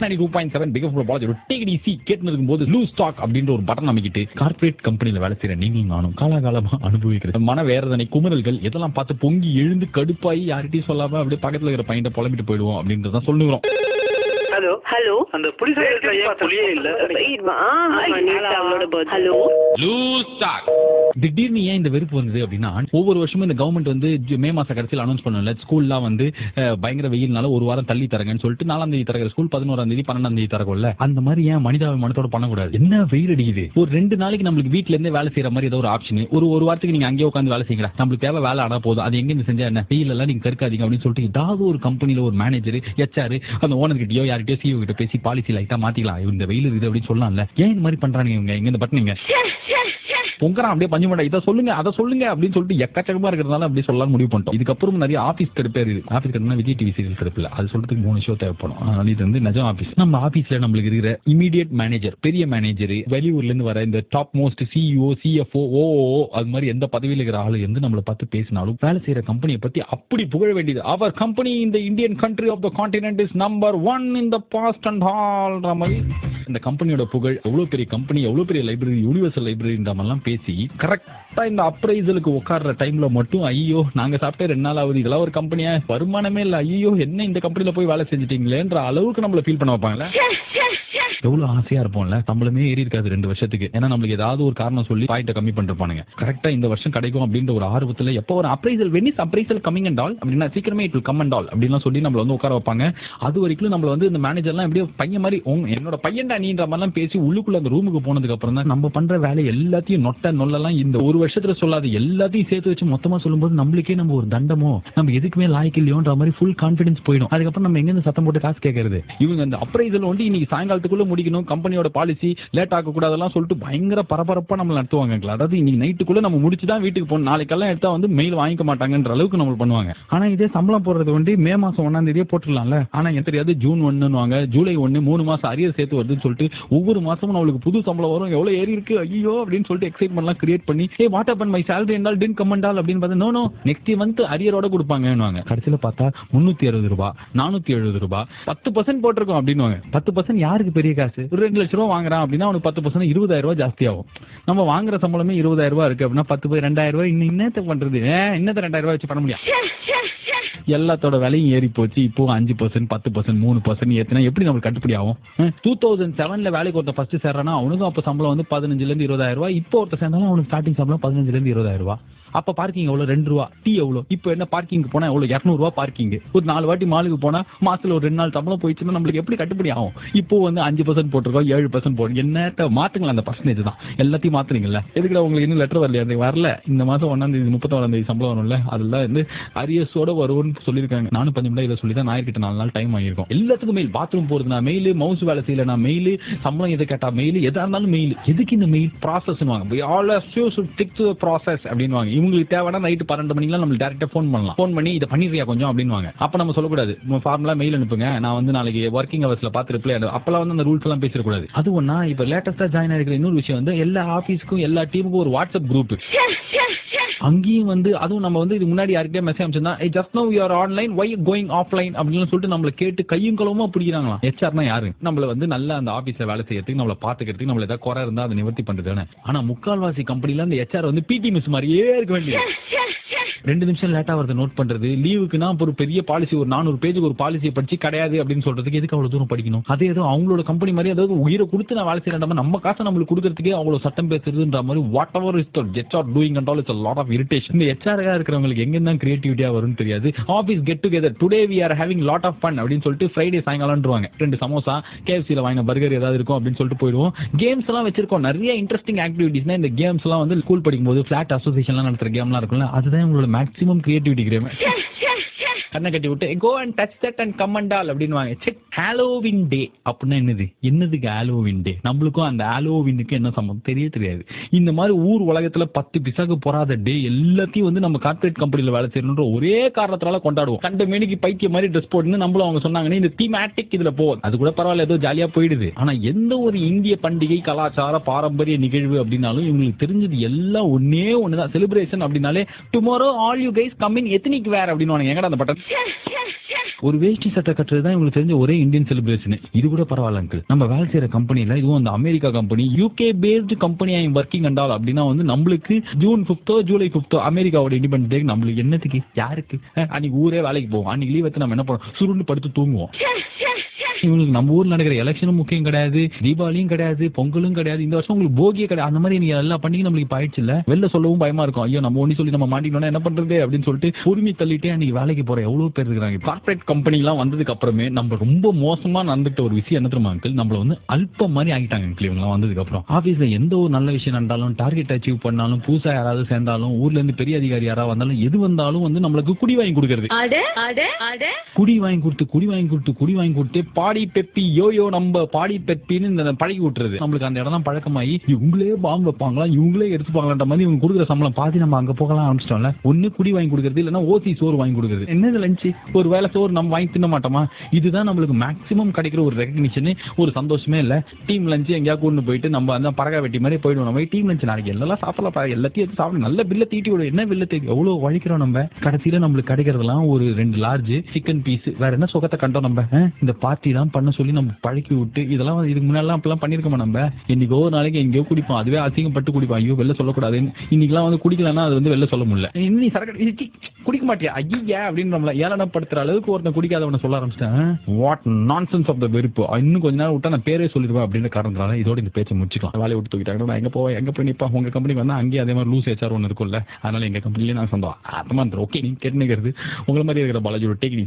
92.7 big FM Balaji DTC கேட்டு இருக்கும்போது லூ stock அப்படின்ற ஒரு பட்டன் அமைக்கிட்டு கார்ப்பரேட் கம்பெனியில் வேலை செய்யற நீங்களும் நானும் காலாகாலமா அனுபவிக்கிறது மன வேதனை குமுறல்கள் இதெல்லாம் பார்த்து பொங்கி எழுந்து கடுப்பாயி யார்கிட்டயும் சொல்லாம அப்படியே பக்கத்துல இருக்கிற பையன் புலம்பிட்டு போயிடுவோம் அப்படின்றத சொல்லுகிறோம். ஹலோ ஹலோ அந்த புலியே இல்ல. ஹலோ திடீர்னு ஏன் இந்த வெறுப்பு வந்தது அப்படின்னா, ஒவ்வொரு வருஷமும் இந்த கவர்மெண்ட் வந்து மே மாச கடைசியில் அனௌன்ஸ் பண்ணல ஸ்கூல்லாம் வந்து பயங்கர வெயில்னால ஒரு வாரம் தள்ளி தரங்கன்னு சொல்லிட்டு 4ஆம் தேதி தரகிற ஸ்கூல் 11ஆம் தேதி 12ஆம் தேதி தரக்கும்ல. அந்த மாதிரி ஏன் மனிதாபிமானத்தோட பண்ணக்கூடாது? என்ன வெயில் அடிக்குது, ஒரு 2 நாளைக்கு நம்மளுக்கு வீட்டுல இருந்தே வேலை செய்யற மாதிரி ஏதோ ஒரு ஆப்ஷன், ஒரு வாரத்துக்கு நீங்க அங்கேயே உட்காந்து வேலை செய்யுங்க, நம்மளுக்கு தேவை வேலை ஆனா போதும், அது எங்க செஞ்சா என்ன, வெயில் எல்லாம் நீங்க கற்காதீங்க அப்படின்னு சொல்லிட்டு ஏதாவது ஒரு கம்பெனில ஒரு மேனேஜர் HR அந்த ஓனர் கிட்டயோ யார்கிட்டயோ CEO கிட்ட பேசி பாலிசி லைட்டா மாத்திக்கலாம், இந்த வெயில் இருக்குது அப்படின்னு சொல்லலாம்ல. ஏன் இந்த மாதிரி பண்றாங்க இவங்க? இங்க இந்த பட்டனுங்க பொங்கறான் அப்படியே பஞ்சு மாட்டா, இதை சொல்லுங்க அதை சொல்லுங்க அப்படின்னு சொல்லிட்டு எக்கச்சக்கமா இருக்கிறதுனால அப்படி சொல்லலாம் முடிவு பண்ணிட்டோம். இதுக்கப்புறம் நிறைய ஆபீஸ் கடுப்பே இருக்குது. ஆபீஸ் கடுப்புனா விஜய் டிவி சீரியல் கடுப்பில் அது சொல்றதுக்கு 3 ஷோ தேவைப்படும். அதனால இது வந்து நிஜம் ஆபீஸ். நம்ம ஆபீஸ்ல நம்மளுக்கு இருக்கிற இமீடியட் மேனேஜர், பெரிய மேனேஜர், வெளியூர்ல இருந்து வர இந்த top most CEO CFO OO அது மாதிரி எந்த பதவியில் இருக்கிற ஆளு எந்த நம்மளை பார்த்து பேசினாலும் வேலை செய்யற கம்பெனியை பத்தி அப்படி புகழ வேண்டியது. அவர் கம்பெனி இந்த Indian country of the continent is number 1 in the past and ஆல்ன்ற மாதிரி இந்த கம்பெனியோட புகழ், எவ்வளவு பெரிய கம்பெனி, எவ்வளவு பெரிய லைப்ரரி, யூனிவர்சல் லைப்ரரின்ற மாதிரிலாம் பேசி கரெக்டா இந்த அப்ரைசலுக்கு உட்கார்ற டைம்ல மட்டும் ஐயோ நாங்க சாப்பிட்டே 2 நாள் ஆகுது, இதெல்லாம் ஒரு கம்பெனியா, வருமானமே இல்ல, ஐயோ என்ன இந்த கம்பெனில போய் வேலை செஞ்சுட்டீங்களேன்ற அளவுக்கு நம்மள ஃபீல் பண்ண வைப்பாங்களே. எவ்வளவு ஆசையா இருப்போம்ல, சம்பளமே ஏறி இருக்காது 2 வருஷத்துக்கு. ஏன்னா நம்மளுக்கு ஏதாவது ஒரு காரணம் சொல்லி பாயிண்ட கம்மி பண்ணிருப்பானுங்க. கரெக்டா இந்த வருஷம் கிடைக்கும் அப்படின்ற ஒரு ஆர்வத்துல எப்போ ஒரு appraisal Venice appraisal coming and all அப்படின்னா சீக்கிரமே it will come and all அப்படின்லாம் சொல்லி நம்மள வந்து உட்கார வைப்பாங்க. அது வரைக்கும் நம்மள வந்து இந்த மேனேஜர்லாம் எப்படியோ பையன் மாதிரி என்னோட பையன்டா நீன்ற மாதிரிலாம் பேசி உள்ளுக்குள்ள அந்த ரூமுக்கு போனதுக்கு அப்புறம் தான் நம்ம பண்ற வேலை எல்லாத்தையும் நொட்ட நொல்லலாம் இந்த ஒரு வருஷத்துல சொல்லாது எல்லாத்தையும் சேர்த்து வச்சு மொத்தமா சொல்லும்போது நம்மளுக்கே நம்ம ஒரு தண்டமோ நம்ம எதுக்குமே லாய்க்கு இல்லையோன்ற மாதிரி ஃபுல் கான்ஃபிடன்ஸ் போயிடும். அதுக்கப்புறம் நம்ம எங்க சத்தம் போட்டு காசு கேட்கறது? இவங்க அந்த அப்ரைசல் வந்து இன்னைக்கு சாயங்காலத்துக்குள்ள முடிக்கணும், கம்பெனியோட பாலிசி லேட் ஆக கூடாதெல்லாம் சொல்லிட்டு பயங்கர பரபரப்பா நம்ம நடத்துவாங்க. அதாவது இன்னைக்கு நைட்டுக்குள்ள நம்ம முடிச்சுதான் வீட்டுக்கு போகணும், நாளைக்கெல்லாம் எடுத்தா வந்து மெயில் வாங்கிக்க மாட்டாங்கன்ற அளவுக்கு நம்ம பண்ணுவாங்க. ஆனா இதே சம்பளம் போடுறது வந்து மே மாசம் 1ஆம் தேதியே போட்டுடலாம்ல. ஆனா எனக்கு தெரியாது ஜூன் 1 ஜூலை 1 3 மாசம் அரியர் சேர்த்து வருதுன்னு சொல்லிட்டு ஒவ்வொரு மாசமும் நம்மளுக்கு புது சம்பளம் வரும், எவ்வளவு ஏறி இருக்கு ஐயோ அப்படின்னு சொல்லிட்டு எக்ஸைட்மெண்ட்லாம் கிரியேட் பண்ணி what happen my salary and all didn't come and all அப்படின்னு பார்த்தா நோ நெக்ஸ்ட் மந்த் அரியரோட கொடுப்பாங்கன்னுவாங்க. கடைசியில பார்த்தா 360 ரூபாய் 470 ரூபாய் 10% போட்டிருக்கோம் அப்படின்னுவாங்க. 10% யாருக்கு பெரிய காசு? ஒரு 2 லட்சம் ரூபாய் வாங்குறான் அப்படின்னா அவனுக்கு 10% 20,000 ரூபாய் ஜாஸ்தி ஆகும். நம்ம வாங்குற சம்பளமே 20,000 ரூபாய் இருக்கு அப்படின்னா 10 போய் 2,000 ரூபாய் இன்னத்தை பண்றது? இன்னத்தை 2,000 ரூபாய் வச்சு பண்ண முடியும்? எல்லாத்தோட விலையும் ஏறி போச்சு. இப்போ 5% 10% 3% ஏத்தினா எப்படி நம்மளுக்கு கட்டுப்படி ஆகும்? 2007 வேலைக்கு ஒருத்த ஃபர்ஸ்ட் சேர்றானா அவனுக்கும் அப்ப சம்பளம் வந்து 15,000 இருந்து 20,000 ரூபாய். இப்போ ஒருத்த சேர்ந்தாலும் அவனுக்கு ஸ்டார்டிங் சம்பளம் 15,000 இருந்து 20,000 ரூபாய். அப்ப பார்க்கிங் எவ்வளவு? 2 ரூபா. டீ எவ்வளவு? இப்போ என்ன பார்க்கிங் போனா எவ்வளவு? 200 ரூபாய் பார்க்கிங். ஒரு 4 வாட்டி மாலுக்கு போனா மாசத்துல ஒரு 2 நாள் சம்பளம் போயிடுச்சுன்னா நம்மளுக்கு எப்படி கட்டுப்படி ஆகும்? இப்போ வந்து 5% போட்டிருக்கோம், 7% போடும். என்னத்த மாத்துங்களா? அந்த பர்சன்டேஜ் தான் எல்லாத்தையும் மாத்துறீங்கல்ல. எதுக்குடா உங்களுக்கு இன்னும் லெட்டர் வரலையா? வரல. இந்த மாசம் 1ஆம் தேதி 31ஆம் தேதி சம்பளம் வரும்ல, அதெல்லாம் வந்து அரியர்ஸோட வரும்னு சொல்லியிருக்காங்க. நானும் 5 நிமிடம் இதை சொல்லி தான் நாயர்கிட்ட 4 நாள் டைம் வாங்கியிருக்கோம். எல்லாத்துக்கும் மெயில், பாத்ரூம் போறதுனா மெயில், மவுஸ் வேலை செய்யலனா மெயில், சம்பளம் எதை கேட்டா மெயில், எதா இருந்தாலும் மெயில். எதுக்கு இந்த மெயில்? ப்ராசஸ் அப்படின்னு இவங்களுக்கு தேவைன்னா நைட்டு 12 மணிக்கெல்லாம் நம்ம டேரக்டா ஃபோன் பண்ணலாம். ஃபோன் பண்ணி இதை பண்ணிடுறியா கொஞ்சம் அப்படின்வாங்க. அப்ப நம்ம சொல்லக்கூடாது ஃபார்முலா மெயில் அனுப்புங்க, நான் வந்து நாளைக்கு ஒர்க்கிங் ஹவர்ஸ்ல பார்த்து ரிப்ளை. அப்பெல்லாம் வந்து அந்த ரூல்ஸ் எல்லாம் பேசக்கூடாது. அது ஒண்ணா. இப்ப லேட்டஸ்டா ஜாயின் ஆகிருக்கிற இன்னொரு விஷயம் வந்து எல்லா ஆபீஸ்க்கும் எல்லா டீமுக்கும் ஒரு வாட்ஸ்அப் குரூப். அங்கேயும் வந்து அதுவும் நம்ம வந்து இது முன்னாடி யாருக்கிட்டே மெசேஜ் அனுப்பிச்சிருந்தா just now you are online why going offline அப்படின்னு சொல்லிட்டு நம்மள கேட்டு கையும் களவுமா பிடிக்கிறாங்களாம். ஹெச்ஆர்னா யாரு? நம்மள வந்து நல்லா அந்த ஆபீஸ்ல வேலை செய்யறதுக்கு, நம்மள பாத்துக்கிறதுக்கு, நம்மள ஏதாவது குறை இருந்தா அதை நிவர்த்தி பண்றது. ஆனா முக்கால்வாசி கம்பெனில அந்த ஹெச்ஆர் வந்து பிடி மிஸ் மாதிரியே இருக்க வேண்டியது. 2 நிமிஷம் லேட்டா வரது நோட் பண்றது, லீவுக்குனா ஒரு பெரிய பாலிசி ஒரு 400 பேஜுக்கு ஒரு பாலிசியை படிச்சு கிடையாது அப்படின்னு சொல்றதுக்கு எதுக்கு அவ்வளவு தூரம் படிக்கணும்? அதே ஏதோ அவங்களோட கம்பெனி மாதிரி அதாவது உயிரை கொடுத்து நான் வேலை செய்யற நம்ம காசை நம்மளுக்கு கொடுக்கறதுக்கே அவ்வளவு சட்டம் பேசுறதுன்ற மாதிரி what ever is the HR doing and all it's a lot of irritation. இந்த ஹெச்ஆர்ஆ இருக்கிறவங்களுக்கு எங்க தான் கிரியேட்டிவிட்டியா வரும்னு தெரியாது. Office get together today we are having lot of fun அப்படின்னு சொல்லிட்டு ஃப்ரைடே சாயங்காலம்ன்றுவாங்க. 2 சமோசா KFCல வாங்கின பர்கர் ஏதாவது இருக்கும் அப்படின்னு சொல்லிட்டு போயிடுவோம். கேம்ஸ் எல்லாம் வச்சிருக்கோம், நிறைய இன்ட்ரெஸ்டிங் ஆக்டிவிட்டிஸ்னா இந்த கேம்ஸ் எல்லாம் வந்து ஸ்கூல் படிக்கும்போது ஃபிளாட் அசோசியேஷன்லாம் நடத்துற கேம்லாம் இருக்கும்ல, அதுதான் உங்களோட மேக்ஸிமம் கிரியேட்டிவிட்டி கேம். கண்ணை கட்டி விட்டு go and touch that and come and all அப்படின்வாங்க. செக் ஹாலோவின் டே அப்படின்னா என்னதுக்கு ஹாலோவின் டே? நம்மளுக்கும் அந்த ஹாலோவினுக்கு என்ன சம்பந்தம் தெரியாது. இந்த மாதிரி ஊர் உலகத்துல 10 பிசாக்கு போறாத டே எல்லாத்தையும் வந்து நம்ம கார்பரேட் கம்பெனில வேலை செய்யணுன்ற ஒரே காரணத்தால கொண்டாடுவோம். கண்ட மேனிக்கு பைத்திய மாதிரி ட்ரெஸ் போட்டு நம்மளும் அவங்க சொன்னாங்கன்னா இந்த தீமேட்டிக் இதுல போகுது, அது கூட பரவாயில்ல, ஏதோ ஜாலியா போயிடுது. ஆனா எந்த ஒரு இந்திய பண்டிகை கலாச்சார பாரம்பரிய நிகழ்வு அப்படின்னாலும் இவங்களுக்கு தெரிஞ்சது எல்லாம் ஒண்ணுதான். செலிப்ரேஷன் அப்படின்னாலே tomorrow all you guys come in ethnic wear அப்படின்னு எங்கடா அந்த பட்டன் ஒரு வேஷ்டி சட்டை கட்டுறது தான் இவங்களுக்கு தெரிஞ்ச ஒரே இந்தியன் செலிப்ரேஷன். இது கூட பரவாயில்ல அங்கிள், நம்ம வேலை செய்யற கம்பெனில இதுவும் அந்த America company UK based company I working and all அப்படின்னா வந்து நம்மளுக்கு ஜூன் 5 ஜூலை 5 அமெரிக்காவோட இண்டிபெண்டன்ஸ் டே நம்மளுக்கு என்னத்துக்கு யாருக்கு? அன்னைக்கு ஊரே வேலைக்கு போவோம், அன்னைக்கு லீவ் எடுத்து நம்ம என்ன பண்ணுவோம், சுருண்டு படுத்து தூங்குவோம். இவங்களுக்கு நம்ம ஊர்ல நடக்கிற எலெக்ஷனும் முக்கியம் கிடையாது, தீபாவளியும் கிடையாது, பொங்கலும் கிடையாது, இந்த வருஷம் உங்களுக்கு போகியே கிடையாது. அந்த மாதிரி நீங்க எல்லா பண்டிகை நம்மளுக்கு ஆயிடுச்சு இல்ல, வெளில சொல்லவும் பயமா இருக்கும். ஐயோ நம்ம ஒண்ணு சொல்லி நம்ம மாட்டிக்கணும் என்ன பண்றது அப்படின்னு சொல்லிட்டு பொறுமை தள்ளிட்டே அன்னைக்கு வேலைக்கு போற எவ்வளவு பேர் இருக்காங்க. கார்பரேட் கம்பெனி எல்லாம் வந்ததுக்கு அப்புறமே நம்ம ரொம்ப மோசமா நடந்துட்ட ஒரு விஷயம் என்ன தெரியுமா அங்கிள், நம்மள வந்து அல்பம் மாதிரி ஆகிட்டாங்க அங்கிள் இவங்க வந்ததுக்கு அப்புறம். ஆபீஸ்ல எந்த ஒரு நல்ல விஷயம் நடந்தாலும், டார்கெட் அச்சீவ் பண்ணாலும், புதுசா யாராவது சேர்ந்தாலும், ஊர்ல இருந்து பெரிய அதிகாரி யாராவது வந்தாலும், எது வந்தாலும் வந்து நம்மளுக்கு குடி வாங்கி கொடுக்கறது. குடி வாங்கி கொடுத்து பாடி பெப்பி யோயோ நம்ம பாடி பெப்பின்னு இந்த பழகி விட்டுறது. நம்மளுக்கு அந்த இடம் தான் பழக்கமாயி இவங்களே பாம்பு வைப்பாங்களா, இவங்களே எடுத்துப்பாங்களான்ற மாதிரி இவங்க கொடுக்குற சம்பளம் பாதி நம்ம அங்க போகலாம் ஆரம்பிச்சிட்டோம்ல. ஒண்ணு குடி வாங்கி கொடுக்கறது, இல்லைன்னா ஓசி சோறு வாங்கி கொடுக்கறது. என்னது லஞ்சு, ஒரு வேலை சோறு நம்ம வாங்கி தின்ன மாட்டோமா? இதுதான் நம்மளுக்கு மேக்ஸிமம் கிடைக்கிற ஒரு ரெகக்னிஷன், ஒரு சந்தோஷமே இல்ல. டீம் லஞ்சு எங்கேயா கொண்டு போயிட்டு நம்ம அந்த பறகா வெட்டி மாதிரி போயிடுவோம். நம்ம டீம் லஞ்சு நாளைக்கு எல்லாம் சாப்பிடலாம், எல்லாத்தையும் எடுத்து சாப்பிட நல்ல பில்ல தீட்டி விடும். என்ன பில்ல தீட்டி எவ்வளவு வழிக்கிறோம் நம்ம. கடைசியில நம்மளுக்கு கிடைக்கிறதுலாம் ஒரு 2 லார்ஜ் சிக்கன் பீஸ், வேற என்ன சுகத்தை கண்டோம் நம்ம. இந்த பார்ட்டி தான் பண்ண சொல்லி நம்ம பழக்கி விட்டு இதெல்லாம் இதுக்கு முன்னாடி அப்படிலாம் பண்ணிருக்கோமா நம்ம. இன்னைக்கு ஒரு நாளைக்கு எங்கேயோ குடிப்போம், அதுவே அசிங்கப்பட்டு குடிப்போம். ஐயோ வெளில சொல்லக்கூடாதுன்னு. இன்னைக்கெல்லாம் வந்து குடிக்கலன்னா அது வந்து வெளில சொல்ல முடியல. நீ சரக்கு குடிக்க மாட்டியா ஐயா அப்படின்னு நம்மள ஏளனப்படுத்துற அளவுக்கு ஒருத்தன் குடிக்காதவனை சொல்ல ஆரம்பிச்சிட்டேன். வாட் நான்சென்ஸ் ஆஃப் த வெறுப்பு. இன்னும் கொஞ்ச நேரம் விட்டா நான் பேரே சொல்லிடுவேன் அப்படின்ற காரணத்தால இதோட இந்த பேச்சை முடிச்சுக்கலாம். வேலையை விட்டு தூக்கிட்டாங்க, நான் எங்க போவேன், எங்க போய் நிப்பா. உங்க கம்பெனிக்கு வந்தா அங்கேயே அதே மாதிரி லூஸ் HR ஒன்று இருக்கும்ல, அதனால எங்க கம்பெனிலேயே நான் சொந்தம் அர்த்தமா இருந்தேன். ஓகே நீங்க கேட்டுக்கிறது உங்களை மாதிரி இருக்கிற பாலாஜி டேக்